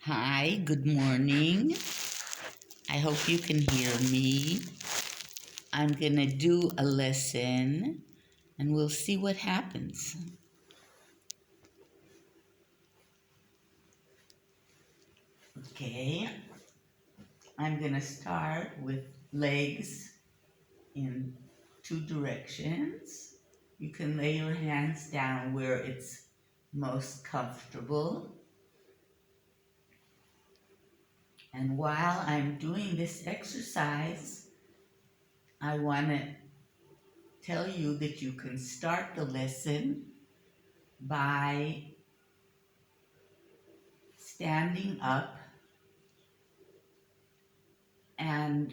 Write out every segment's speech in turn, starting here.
Hi, good morning. I hope you can hear me. I'm going to do a lesson and we'll see what happens. Okay, I'm going to start with legs in two directions. You can lay your hands down where it's most comfortable. And while I'm doing this exercise, I want to tell you that you can start the lesson by standing up and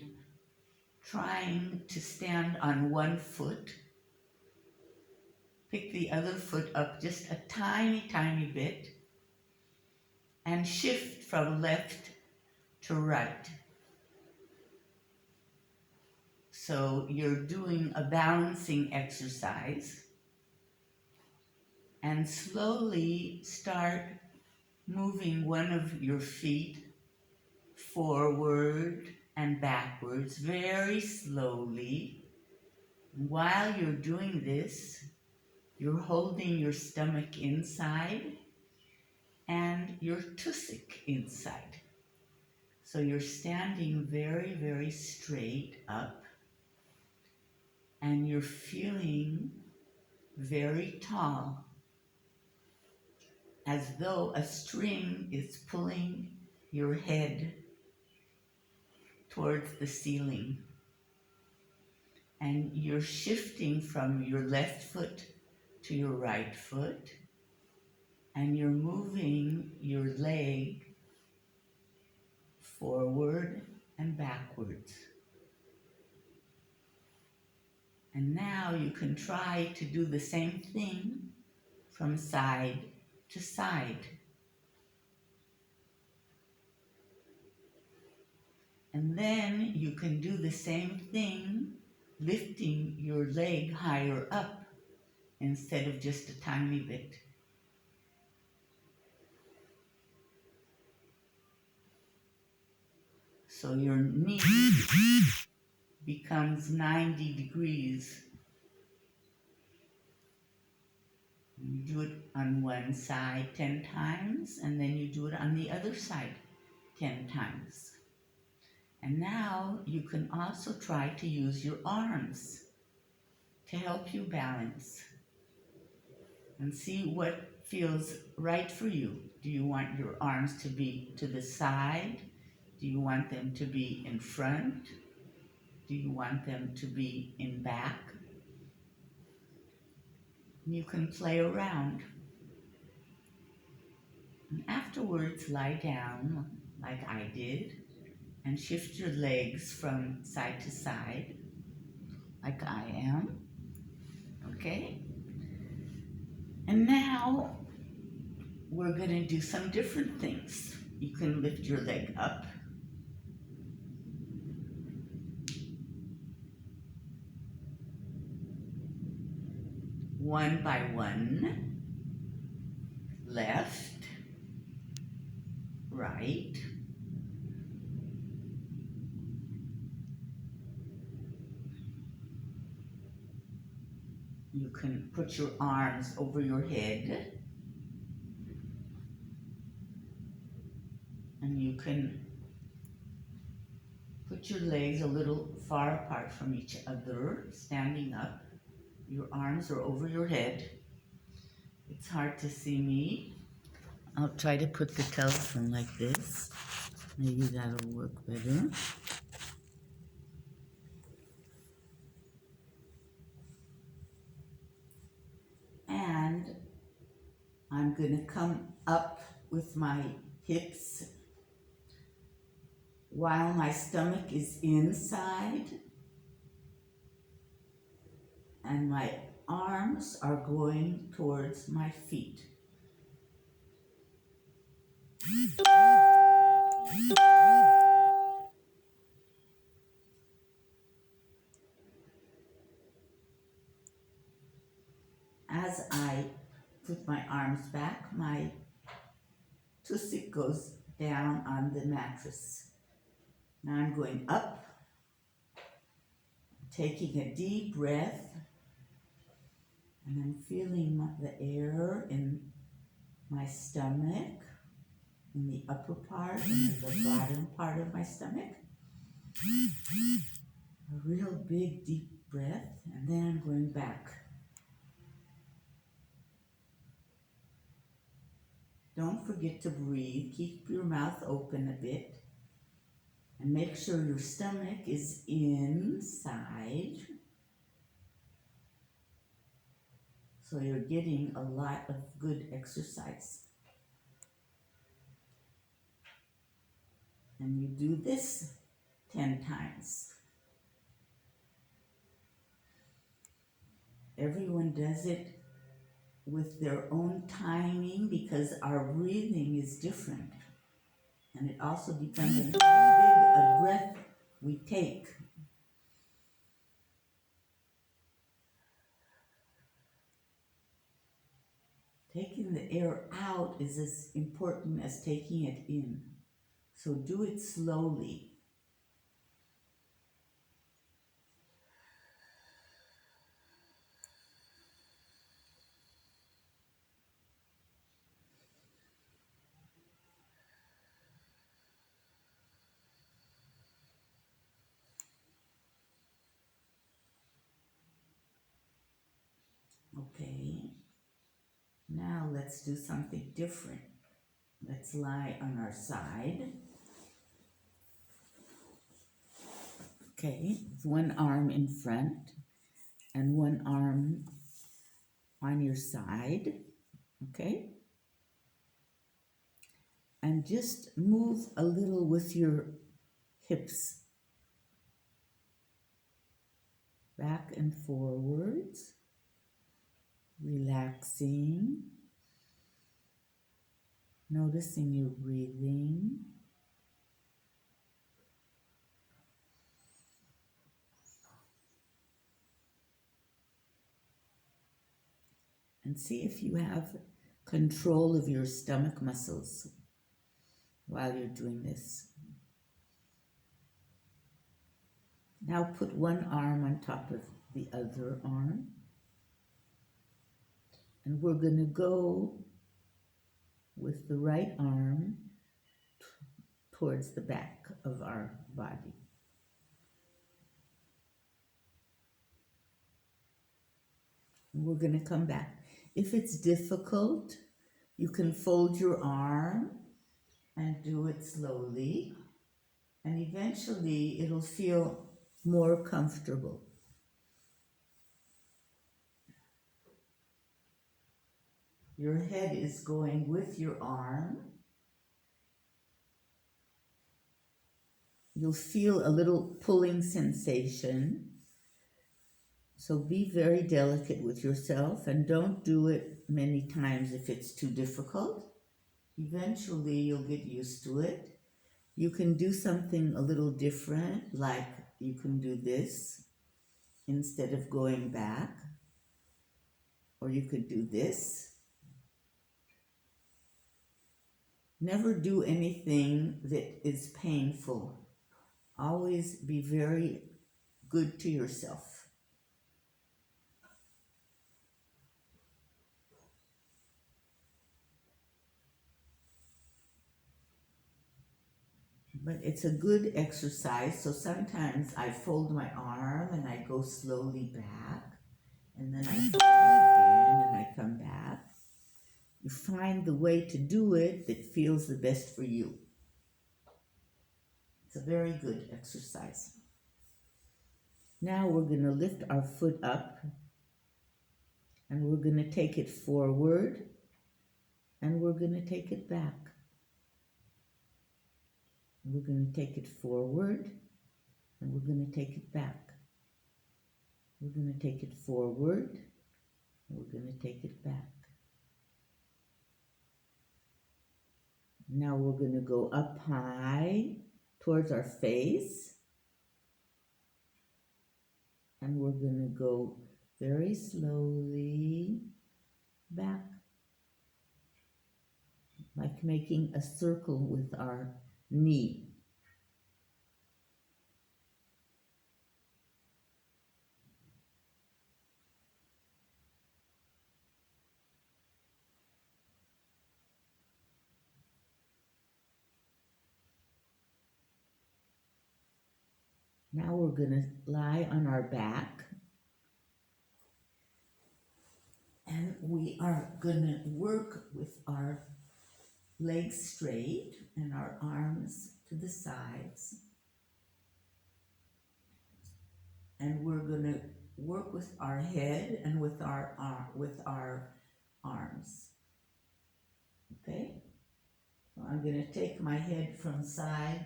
trying to stand on one foot. Pick the other foot up just a tiny, tiny bit and shift from left to right. So you're doing a balancing exercise, and slowly start moving one of your feet forward and backwards very slowly. While you're doing this, you're holding your stomach inside and your tussock inside. So you're standing very, very straight up and you're feeling very tall, as though a string is pulling your head towards the ceiling. And you're shifting from your left foot to your right foot, and you're moving your leg forward and backwards. And now you can try to do the same thing from side to side. And then you can do the same thing, lifting your leg higher up instead of just a tiny bit. So your knee becomes 90 degrees. You do it on one side 10 times, and then you do it on the other side 10 times. And now you can also try to use your arms to help you balance and see what feels right for you. Do you want your arms to be to the side? Do you want them to be in front? Do you want them to be in back? You can play around. And afterwards, lie down like I did and shift your legs from side to side like I am. Okay? And now we're going to do some different things. You can lift your leg up. One by one. Left, right. You can put your arms over your head. And you can put your legs a little far apart from each other, standing up. Your arms are over your head. It's hard to see me. I'll try to put the telephone like this. Maybe that'll work better. And I'm going to come up with my hips while my stomach is inside and my arms are going towards my feet. As I put my arms back, my tussock goes down on the mattress. Now I'm going up, taking a deep breath, and I'm feeling the air in my stomach, in the upper part and in the bottom part of my stomach. A real big deep breath, and then I'm going back. Don't forget to breathe. Keep your mouth open a bit. And make sure your stomach is inside. So you're getting a lot of good exercise. And you do this 10 times. Everyone does it with their own timing because our breathing is different. And it also depends on how big a breath we take. Taking the air out is as important as taking it in. So do it slowly. Okay. Now let's do something different. Let's lie on our side. Okay, with one arm in front and one arm on your side. Okay? And just move a little with your hips. Back and forwards. Relaxing. Noticing your breathing. And see if you have control of your stomach muscles while you're doing this. Now put one arm on top of the other arm. And we're going to go with the right arm towards the back of our body. And we're going to come back. If it's difficult, you can fold your arm and do it slowly. And eventually it'll feel more comfortable. Your head is going with your arm. You'll feel a little pulling sensation. So be very delicate with yourself and don't do it many times if it's too difficult. Eventually you'll get used to it. You can do something a little different, like you can do this instead of going back. Or you could do this. Never do anything that is painful. Always be very good to yourself. But it's a good exercise, so sometimes I fold my arm and I go slowly back, and then I fold it again and I come back. You find the way to do it that feels the best for you. It's a very good exercise. Now we're going to lift our foot up and we're going to take it forward and we're going to take it back. We're going to take it forward and we're going to take it back. We're going to take it forward and we're going to take it back. Now we're going to go up high towards our face. And we're going to go very slowly back. My like making a circle with our knee. Now we're going to lie on our back, and we are going to work with our legs straight and our arms to the sides. And we're going to work with our head and with our arms. Okay? So I'm going to take my head from side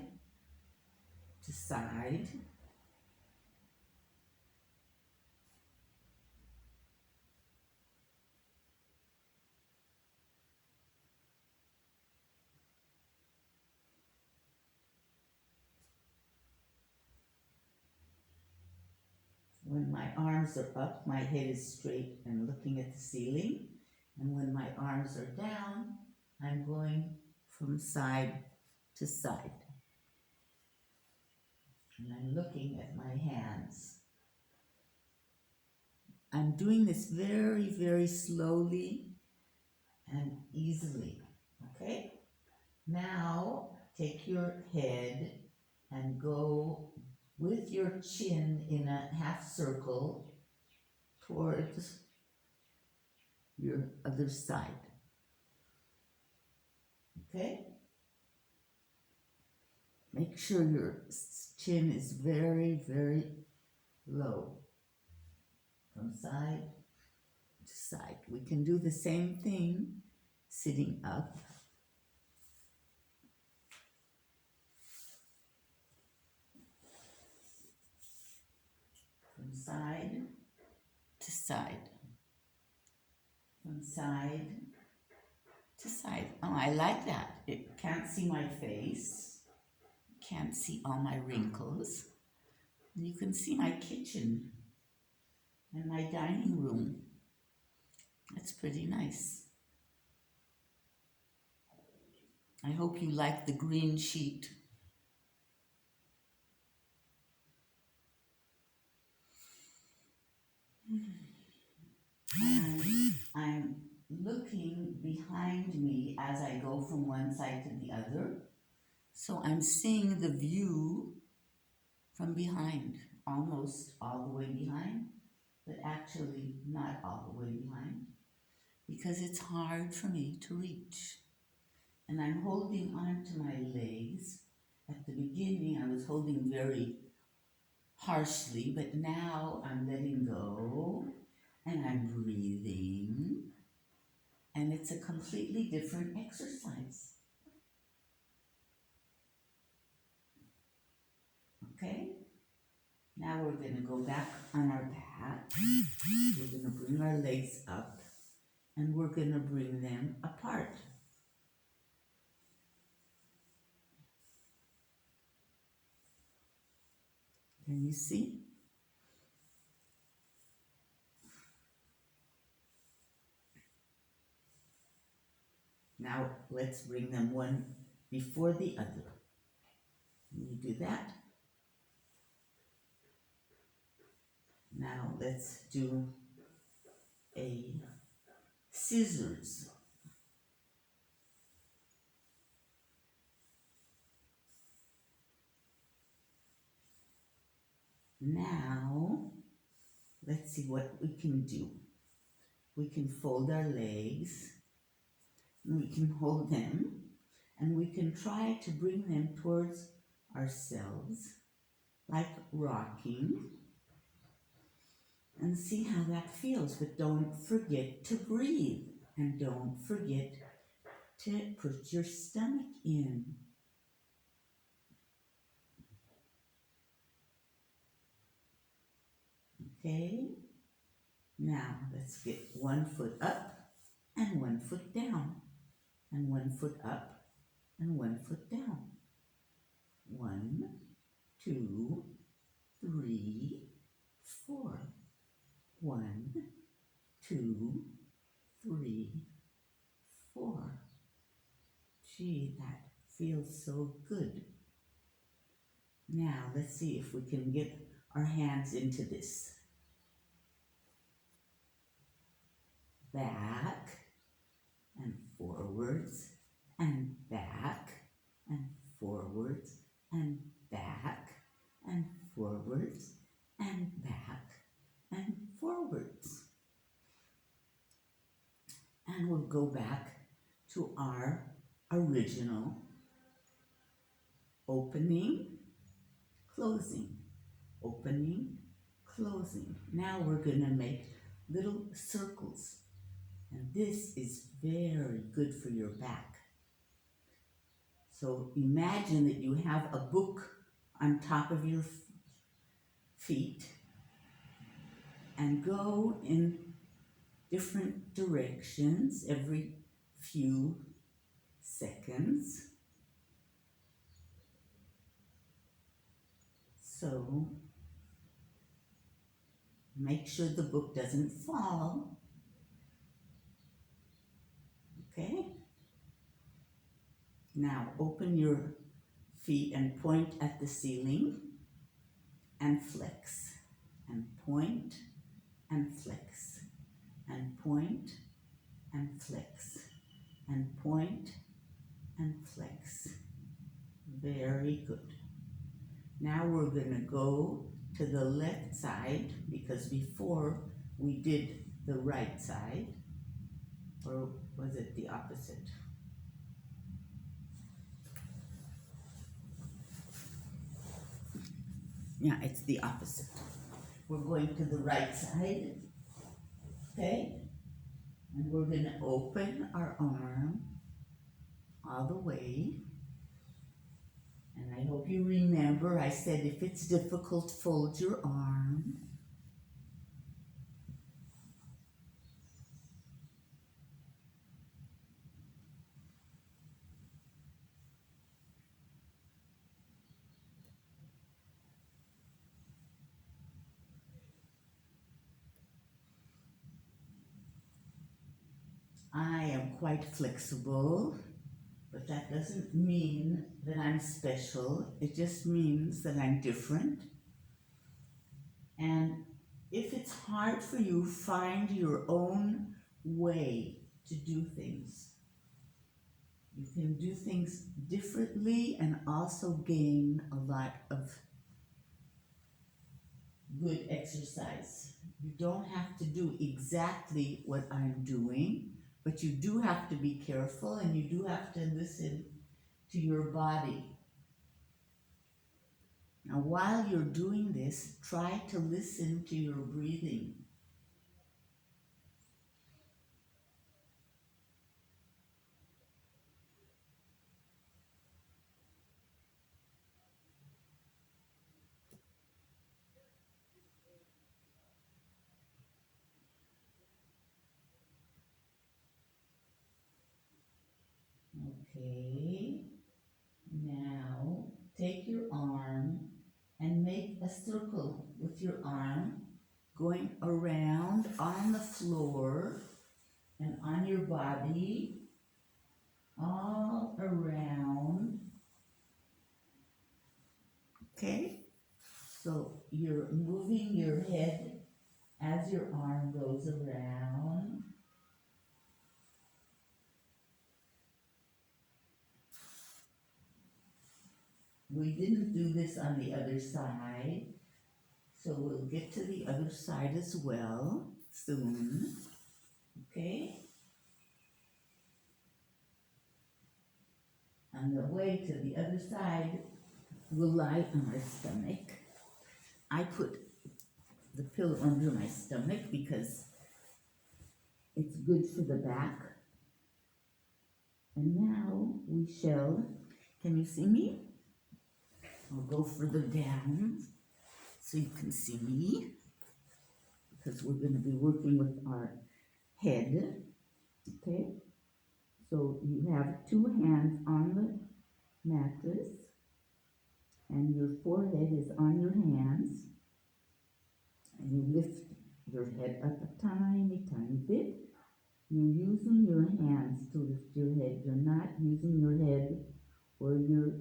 to side. When my arms are up, my head is straight and looking at the ceiling. And when my arms are down, I'm going from side to side. And I'm looking at my hands. I'm doing this very, very slowly and easily, okay? Now, take your head and go with your chin in a half circle towards your other side, okay? Make sure your chin is very, very low from side to side. We can do the same thing sitting up. From side to side. From side to side. Oh, I like that. It can't see my face. Can't see all my wrinkles. And you can see my kitchen and my dining room. That's pretty nice. I hope you like the green sheet. And I'm looking behind me as I go from one side to the other. So I'm seeing the view from behind, almost all the way behind, but actually not all the way behind, because it's hard for me to reach. And I'm holding on to my legs. At the beginning, I was holding very harshly, but now I'm letting go and I'm breathing. And it's a completely different exercise. Okay? Now we're going to go back on our back. We're going to bring our legs up and we're going to bring them apart. Can you see? Now let's bring them one before the other. Can you do that? Now let's do a scissors. Now, let's see what we can do. We can fold our legs, and we can hold them, and we can try to bring them towards ourselves, like rocking, and see how that feels. But don't forget to breathe, and don't forget to put your stomach in. Okay? Now, let's get one foot up and one foot down, and one foot up and one foot down. 1, 2, 3, 4. 1, 2, 3, 4. Gee, that feels so good. Now, let's see if we can get our hands into this. Back and forwards and back and forwards and back and forwards and back and forwards. And we'll go back to our original opening, closing, opening, closing. Now we're going to make little circles. And this is very good for your back. So imagine that you have a book on top of your feet and go in different directions every few seconds. So make sure the book doesn't fall. Okay? Now open your feet and point at the ceiling and flex and point and flex and point and flex and point and flex. Very good. Now we're going to go to the left side because before we did the right side, or was it the opposite? Yeah, it's the opposite. We're going to the right side, okay? And we're going to open our arm all the way. And I hope you remember I said if it's difficult, fold your arm. I am quite flexible, but that doesn't mean that I'm special. It just means that I'm different. And if it's hard for you, find your own way to do things. You can do things differently and also gain a lot of good exercise. You don't have to do exactly what I'm doing, but you do have to be careful and you do have to listen to your body. Now, while you're doing this, try to listen to your breathing. Okay, now take your arm and make a circle with your arm going around on the floor and on your body, all around. Okay, so you're moving your head as your arm goes around. We didn't do this on the other side, so we'll get to the other side as well soon. Okay? On the way to the other side, we'll lie on our stomach. I put the pillow under my stomach because it's good for the back. And now we shall, can you see me? I'll go further down so you can see me because we're going to be working with our head. Okay? So you have two hands on the mattress and your forehead is on your hands. And you lift your head up a tiny, tiny bit You're using your hands to lift your head. You're not using your head or your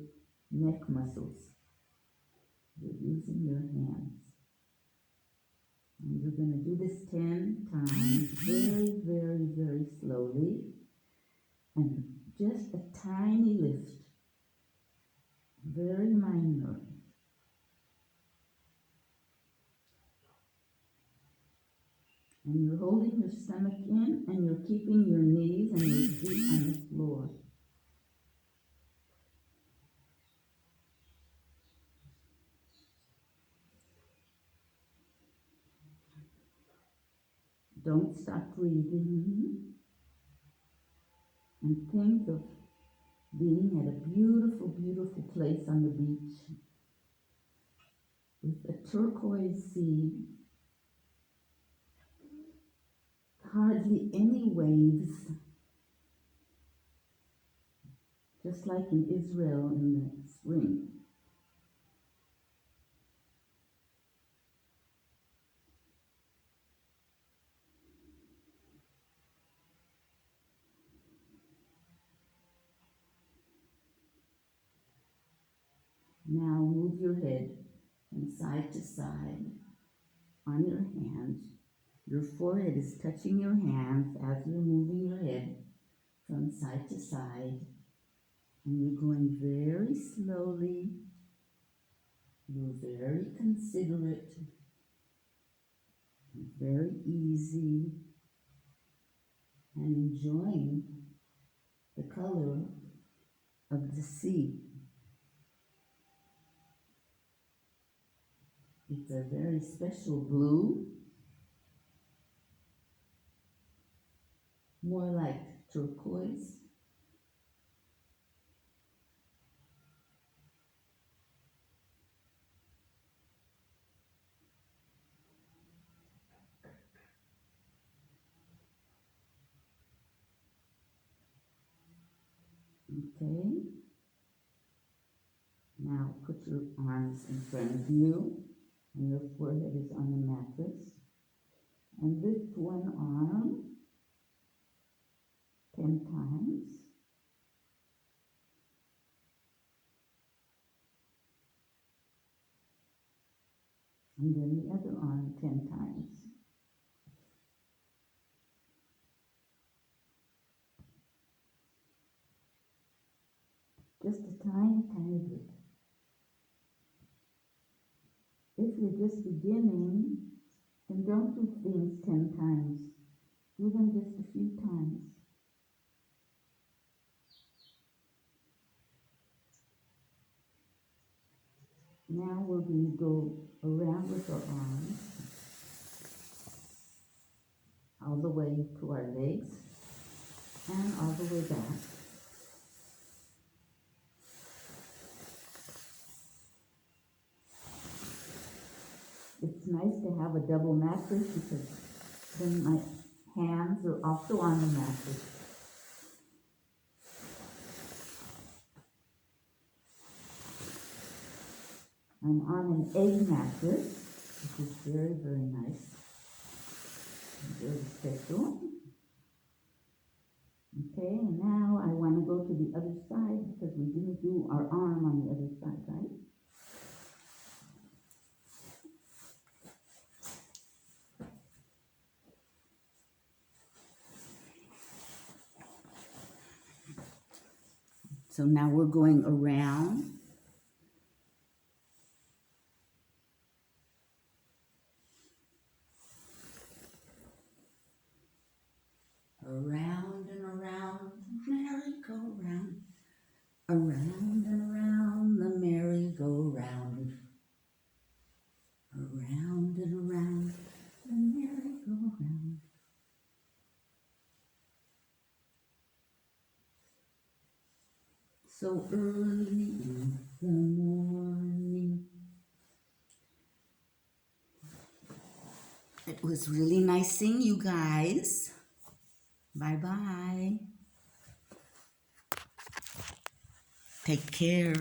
neck muscles. You're using your hands. And you're going to do this 10 times, very, very, very slowly. And just a tiny lift, very minor. And you're holding your stomach in, and you're keeping your knees and your feet on the floor. Don't stop breathing. And think of being at a beautiful, beautiful place on the beach with a turquoise sea, hardly any waves, just like in Israel in the spring. Now move your head from side to side on your hands. Your forehead is touching your hands as you're moving your head from side to side. And you're going very slowly. You're very considerate, very easy, and enjoying the color of the sea. It's a very special blue, more like turquoise. Okay. Now put your arms in front of you, and your forehead is on the mattress. And lift one arm 10 times. And then the other arm 10 times. Just a tiny, tiny bit. If you're just beginning, then don't do things 10 times. Do them just a few times. Now we're going to go around with our arms all the way to our legs and all the way back. It's nice to have a double mattress because then my hands are also on the mattress. I'm on an egg mattress, which is very, very nice. Very special. Okay, and now I want to go to the other side because we didn't do our arm on the other side, right? So now we're going around. Around and around the merry-go-round. Around and around the merry-go-round. Around and around the merry-go-round. So early in the morning. It was really nice seeing you guys. Bye-bye. Take care.